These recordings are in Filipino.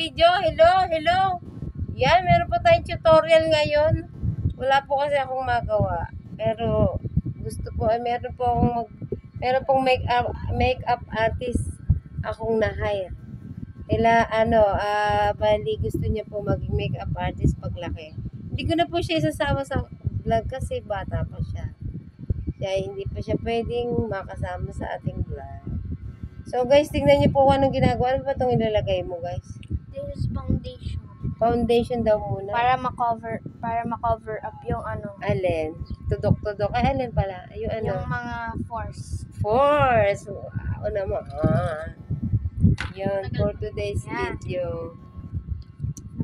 video. Hello. Yan, meron po tayong tutorial ngayon. Wala po kasi akong magawa. Pero gusto po, meron pong makeup artist akong na-hire. Bali gusto niya po maging makeup artist paglaki. Hindi ko na po siya isasama sa vlog kasi bata pa siya. Kaya hindi pa siya pwedeng makasama sa ating vlog. So guys, tingnan niyo po kung anong ginagawa. Ano ba itong ilalagay mo guys? This is foundation. Foundation daw muna. Para ma-cover up yung ano. Alin? Tudok-tudok. Ay, alin pala? Yung ano? Yung mga pores. Force. Wow naman. Yun, for today's video.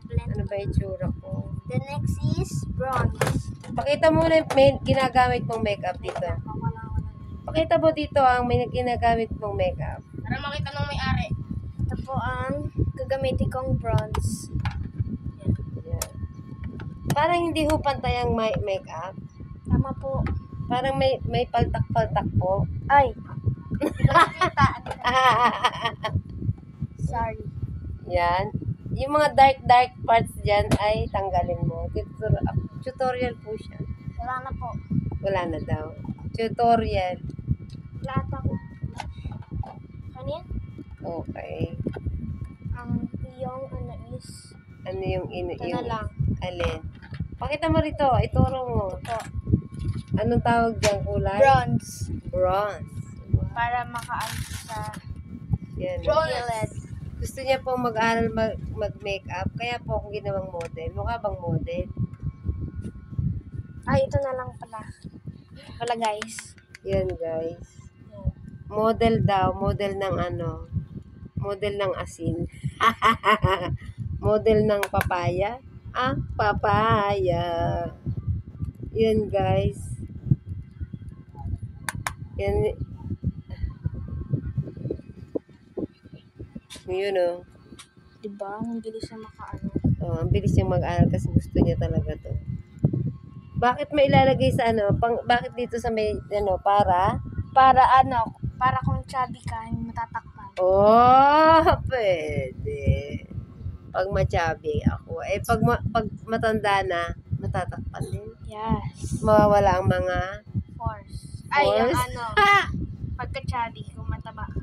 Ano ba yung tsura ko? The next is bronze. Pakita mo na may ginagamit mong makeup dito. Pakita mo dito ang may ginagamit mong makeup. Para makita ng may-ari. Ito po ang gagamitin kong bronze. Yan. Parang hindi ho pantay ang makeup. Tama po. Parang may paltak-paltak po. Ay! Kita. Sorry. Yan. Yung mga dark parts dyan ay tanggalin mo. Tutorial po siya. Wala na po. Wala na daw. Tutorial. Lahat ako. Kanyan? Okay. Ang iyong ano is... Ano yung Ito na lang. Alin? Pakita mo rito. Ituro mo. Ito po. Anong tawag dyan kulay? Bronze. Bronze. Para makaano sa Yan. gilid. Gusto niya po mag-aral mag-makeup. Kaya po akong ginawang model. Mukha bang model? Ay, ito na lang pala. Wala guys. Yan guys. Model daw. Model ng ano? Model ng asin. Model ng papaya. Ah, papaya. Yan guys. Yan. Yun o. Diba? Ang bilis na makaano. Oh, ang bilis niyang mag-aral kasi gusto niya talaga to. Bakit may ilalagay sa ano? Bakit dito sa may ano? Para Kung chubby ka, hindi matatakpan. Oh, pwede. Pag machabi ako. Eh, pag matanda na, matatakpan din. Yes. Mawawala ang mga Force. Ay, yung force. ano. Pagka chubby, kung mataba ka.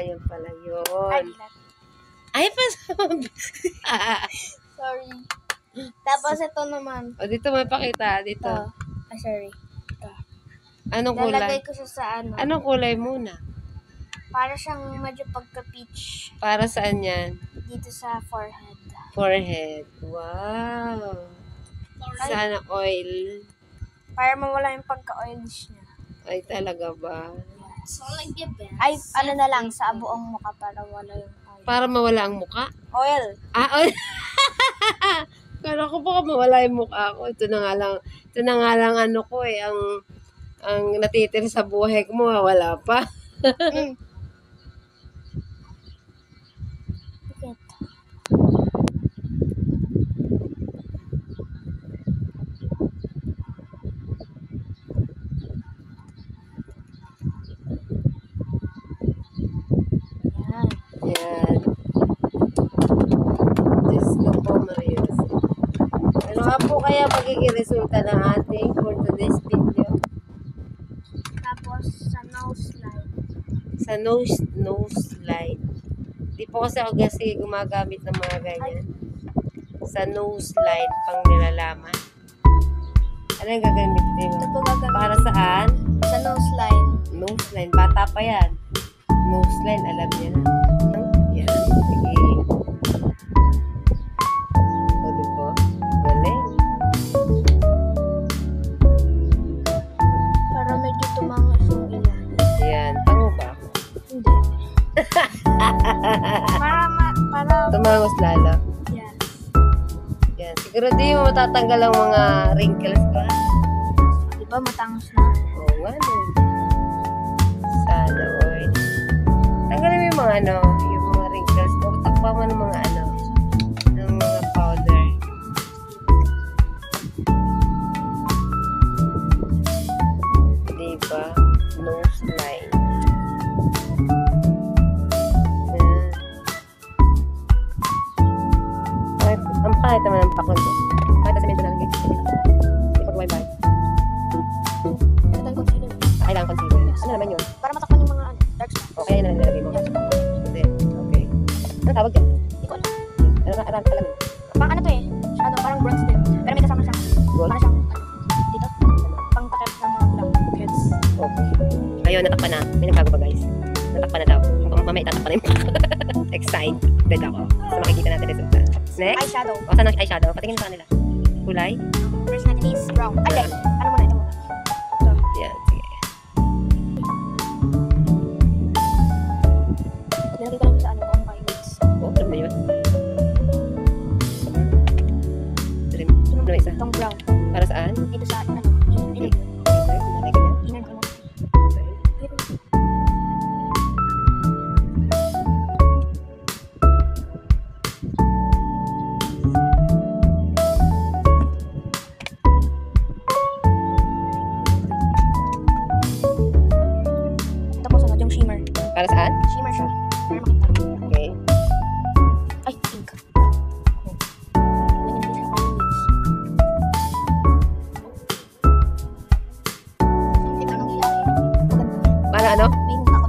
Yun pala Ay, yun. dilat. Ay, pasabi. Sorry. Tapos ito naman. O, dito may pakita. Dito. Ito. Ay, sorry. Ito. Anong Lalagay kulay? ko siya sa ano. Anong kulay muna? Para siyang medyo pagka-peach. Para saan yan? Dito sa forehead. Forehead. Wow. Sana oil. Para mawala yung pagka-oilish niya. Ay, talaga ba? So, like the best. Ay, ano na lang, sa buong mukha para wala yung oil. Para mawala ang muka? Oil. Oil. Kala ko baka mawala yung mukha ko. Ito na nga lang ano ko eh, ang natitira sa buhay ko, mawawala pa. Yan. Diyos ko po, Marius. Ano nga po kaya magiging resulta ng ating for today's video? Tapos, sa nose line. Sa nose slide. Di po kasi ako kasi gumagamit ng mga ganyan. Sa nose slide, pang nilalaman. Ano yung gagamitin mo? Ito po gagamitin. Para saan? Sa nose line. Nose line. Bata pa yan. Nose line, alam niya na. Yan. Sige. O, diba? Galing. Para medyo tumangos yung ilan. Yan. Tango ba ako? Hindi. para Tumangos lalo. yes. Yan. Siguro di mo matatanggal ang mga wrinkles ko. Ha? Diba matangos na? Oo nga no. Sana oil. Tanggalin mo yung mga ano, yung mga wrinkles ko. Takpa mo ng mga ano, ng mga powder. Diba? Nose line. Yan. Kahit na semento na lang, guys. Hindi pag-wifi. Ito yung concealer. Kailangan concealer. Ano naman yun? Para matakpan yung mga dark spots. O, kaya na nilalagay mo. Yes. Hindi. Okay. Ano tawag dyan? Hindi ko alam. Ano ka alam? Pang ano to eh. Shadow, parang bronze din. Pero may kasama siyang, Gold? para siyang, dito. Pang takip ng mga blackheads. Okay. Ayun, natakpan na. May nagbago pa, guys. Natakpan na daw. Mamaya itatakpan na yung excited ako. So, makikita natin resulta. Next. Eyeshadow. O, saan ang eyeshadow? Patingin sa kanila. Kulay? First natin is brown. Ay, hindi. Ano muna, ito muna. Ito. Yan, sige. Nilagay ko lang sa ano, kung highlights. O, alam na yun. Trim. Ano na isa? Itong brown. Para saan? Dito sa, ano, inner. Kulay ganyan. Inner ko muna. Ito po sunod, yung shimmer. Para saan? Shimmer siya. Para makita. Okay. Ay, pink. Lagyan natin sa eyelids. Ito nang ilalagay. Maganda. Para ano? May muta ko.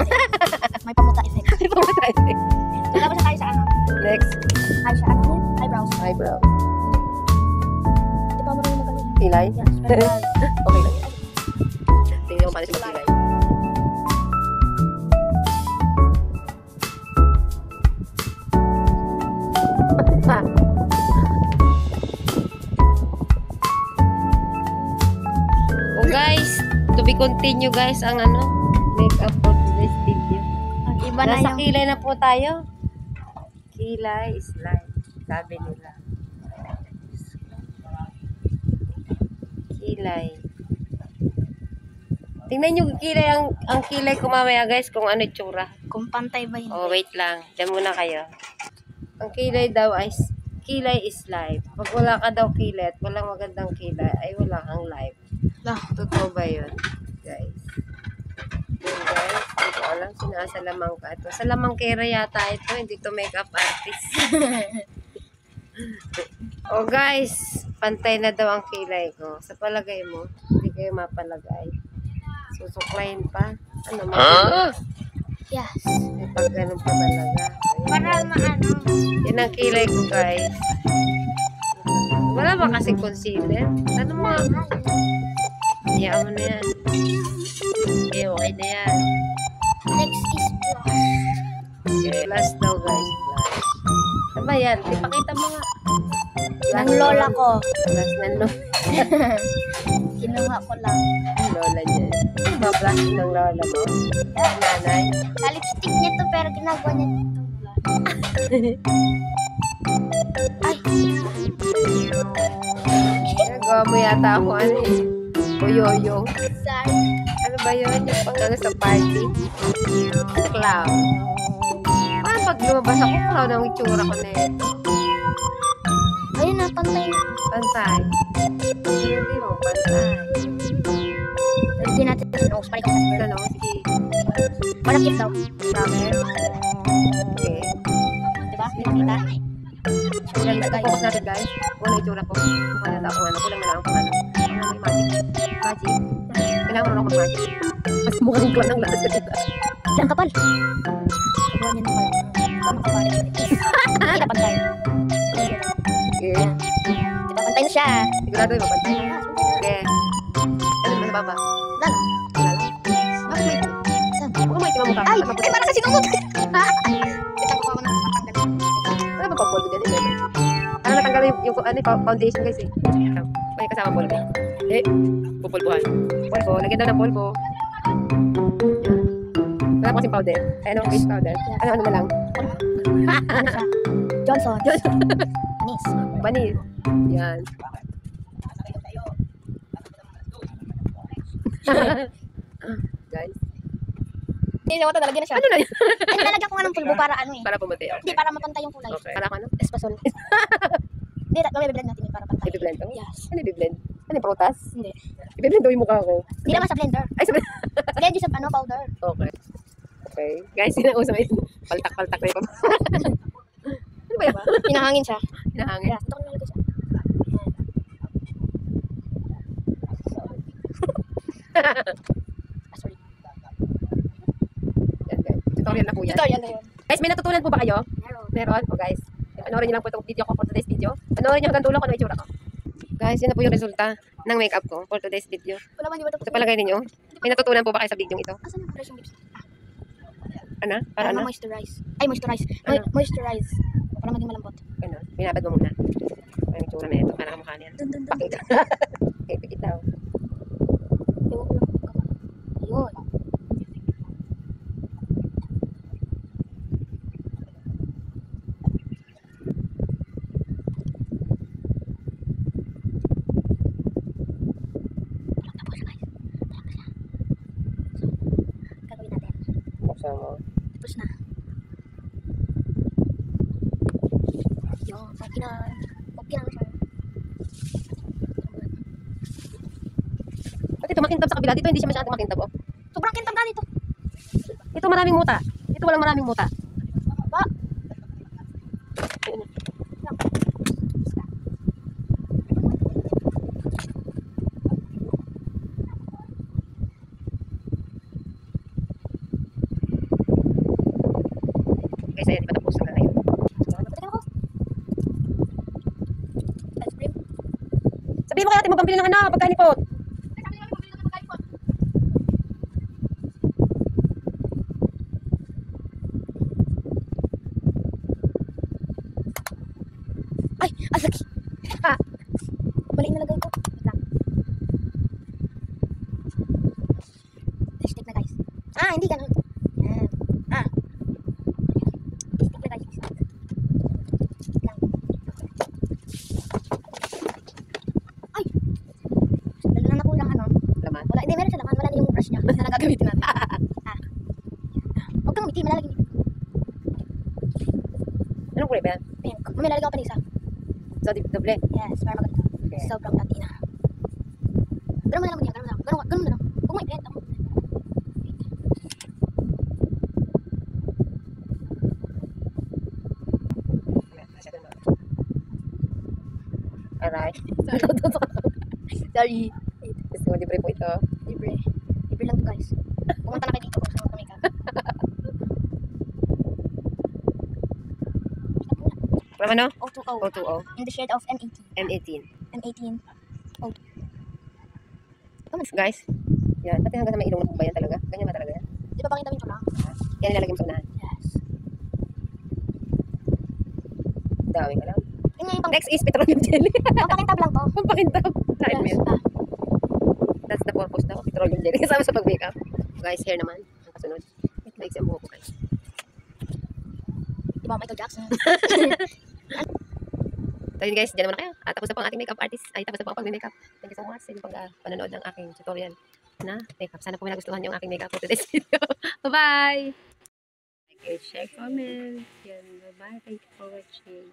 May pamuta effect. Ano pa tayo? So, tapos na tayo sa ano? Next. Ay, siya. Ano yun? Eyebrows. Eyebrow. Di pa marunong magaling. Kilay? Yes, pero well. Okay lang. Tingnan mo paano siya magkilay. Oh guys, to be continue guys ang ano, makeup for today's video. Iba na Nasa yung... kilay na po tayo. Kilay is life, sabi nila. Kilay. Tingnan nyo kilay ang kilay ko mamaya guys kung ano itsura. Kung pantay ba yun? Oh, wait lang. Diyan muna kayo. Ang kilay daw ay kilay is life. Pag wala ka daw kilay at walang magandang kilay, ay wala kang life. Lah. Totoo ba yun? Guys. Yun guys. Hindi ko alam sinasalamang ka ito. Salamangkera yata ito. Hindi to makeup artist. Oh guys. Pantay na daw ang kilay ko. Sa palagay mo, hindi kayo mapalagay. Susuklayin pa. Ano ma? Yes. May pag ganun pa talaga. Ayan. Para maano. Yan ang kilay ko guys. Wala ba kasi concealer? Ano mo? Iyaan mo na yan. Okay, okay na yan. Next is blush. Okay, last daw guys. Last. Ano ba yan? Ipakita mo nga. Ng lola ko. Last na Kinuha ko lang. lola niya. Ano ba blush ng lola mo? Nanay? Sa lipstick niya to pero ginagawa niya dito. Ay. Nagawa mo yata ako ano eh. Buyoyo. Sorry. Ano ba yun? Yung pang sa party? Clown. Parang pag lumabas ako, clown ang itsura ko na yun. Ayun na, pantay na. Pantay. Hindi mo, pantay. Lagyan natin yung nose. Parang sa Ano, sige. Parang cute daw. Camera. Okay. Diba? Hindi makita. Kulang na, focus natin guys. Kung ano itsura ko. Kung ano na ako ano. Kulang na lang kung ano. Ano may magic. Magic. Kailangan mo ako magic. Mas mukhang clown ang lakas ka dito. Ang kapal. Gawa niya ng pala. Ang kapal. Hindi na pantay. Okay. Diba? Pantay na siya. Sigurado yung mapantay. Okay. Ano naman ba ba? Lala. Bakit may Saan? Huwag may tingnan mo ka. Ay! Ay, parang kasi kumot! Kita ko ako ng matanggal. Ano ba pang polvo dyan? Ano natanggal yung ano, foundation guys eh. May kasama polvo. Eh, pupulbuhan. Polvo, lagyan daw ng polvo. Wala po kasing powder. Ay, ano, face powder. Ano na lang. Ano siya? Johnson. Anis. Banis. Yan. Guys. Hindi naman ito, nalagyan na siya. Ano na yan? Ay, nilalagyan ko nga ng pulbo para ano eh. Para pumuti. Hindi, para mapantay yung kulay. Okay. Para ano? Espasol. Hindi, i-blend natin yun para pantay. I-blend to? Yes. Ano i-blend? Ano yung prutas? Hindi. I-blend daw yung mukha ko. Hindi naman sa blender. Ay, sabi. Blend yung sa ano, powder. Okay. Okay. Guys, sinausap yun. Paltak-paltak na yung ano ba yan? Pinahangin siya. Hinahangin. Yes, ito ko nilalagay siya. Sorry. Yan, guys. Tutorial na po yan. Tutorial na yun. Guys, may natutunan po ba kayo? Meron. Meron? O guys, panoorin niyo lang po itong video ko for today's video. Panoorin niyo hanggang dulo kung ano itsura ko. Guys, yun na po yung resulta ng makeup ko for today's video. Wala ba, di ba tapos? Sa palagay ninyo, may natutunan po ba kayo sa video ito? Asan yung brush yung lips? Ano? Para ano? Moisturize. Ay, moisturize. Ano? Moisturize. Para maging malambot. Ano? Binabad mo muna. Ang itsura na ito. Para kamukha niyan. Dun, dun, dun. Pakita. Okay, pakita. Ewan ko lang. Ayun. Tapos na, guys. Gagawin natin. Buksan mo. Tapos na. Yun. Okay na. Okay na siya. At ito, makintab sa kabila. Dito, hindi siya masyadong makintab. Oh. Sobrang kintab na dito. Ito, maraming muta. Ito, walang maraming muta. Ba? Guys, ayan, di ba tapos na ngayon? Teka ako. Ice cream. Sabihin mo kaya natin magpambili ng ano, pagkainipot. Ay! Ang laki! Ha! Mali nalagay ko. Wait lang. Stick na, guys. Ah, hindi ganun. Yan. Ah. Stick na, guys. Wait lang. Ay! Lalo na nakulang ano. Laman. Wala, hindi, meron siya laman. Wala na yung brush niya. Na nagagamitin natin. Ah. Huwag kang umiti, malalagay. Anong kulay ba yan? Pink. May lalagay ko pa ng isa. So, doble. Yes, para maganda. Okay. Sobrang latina. Ganun mo na lang ganyan, ganun mo lang. Ganun mo lang. Huwag mo i-blend. Alright. Sorry. Gusto mo, libre po ito. Libre. Libre lang to, guys. Pumunta na kayo dito kung saan makeup. From ano? O2O. O2O. In the shade of M18. M18. M18. O2. Guys, yan. Pati hanggang sa may ilong na po ba yan talaga? Ganyan ba talaga yan? Di ba pakita mo ito lang? Yan nilalagay mo sa unahan. Yes. Dami ka lang. Yun nga yung pang... Next is petroleum jelly. Pampakintab lang to. Pampakintab. Lahat mo Yes. yun. That's the purpose daw. Petroleum jelly. Kasama sa pag-makeup. Guys, hair naman. Ang kasunod. Maiksi ang buhok ko, guys. Di ba Michael Jackson? So yun guys, dyan naman na kayo. Tapos na po ang ating makeup artist. Ay, tapos na po ang pag-makeup. Thank you so much sa inyong panonood ng aking tutorial na makeup. Sana po may nagustuhan yung aking makeup for today's video. Bye-bye! Like, share, comment. Yan, bye-bye. Thank you for watching.